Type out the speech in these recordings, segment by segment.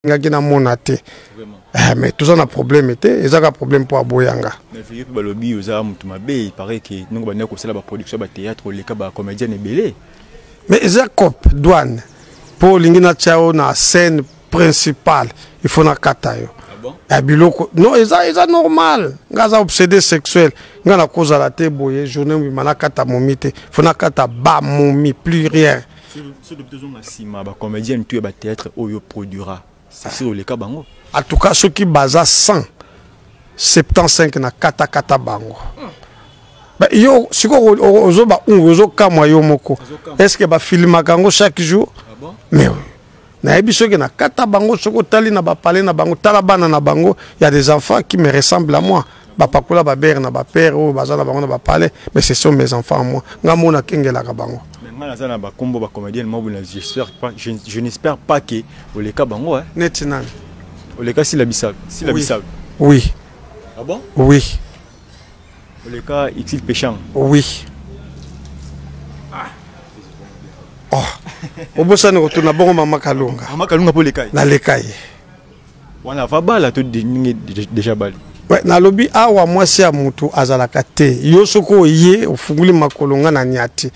ngaki na monate. Mais tout ça na problème était, ils ont un problème pour aboyanga. Mais Philippe Balobi oza mutu mabe, il paraît que nous ba ko sala ba production ba théâtre les ka ba comédien belé. Mais ils ont cop douane pour lingina chao na scène principale, il faut na kata yo. Ah bon? Non, ils ont normal. Ngaza obsédé sexuel, ngana cause la té boye, journée mi mana kata momite, faut na kata ba momi plus rien. Ce de besoin na sima ba comédien tu ba théâtre oyo produira. C'est sur les ka bango. En tout cas, ceux qui basent 175 na kata bango. Yo, si ozo ba ozo kamwa yo moko. Est-ce que ba filma kango chaque jour? Ah bon? Mais oui. Na ebi ceux qui na kata bango, soko tali na ba parler na bango, talabana na bango, il y a des enfants qui me ressemblent à moi. Ba pakula ba ber na ba père ou baza na bango na ba parler, mais ce sont mes enfants à moi. Ngamo na kengela ka bango. Je n'espère pas que les cas bango hein. Netinan. Les cas si la bissab, Oui. Ah bon? Oui. Les cas Xil péchant. Oui. Oh. Obosa ne retourna bon mama kalunga. Mama kalunga pour les cas. Na les cas. Wana va bala to déjà bali. Ouais, na lobi awa mwasi ya mutu azalaka te. Yo soko ye ofunguli makolonga na nyati.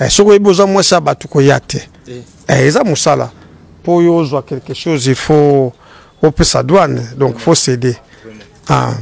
Soko eboza mwasi ya batu ko yate. Eza musala. Pour yo zwa quelque chose, il faut opesa douane, donc faut céder. Ah.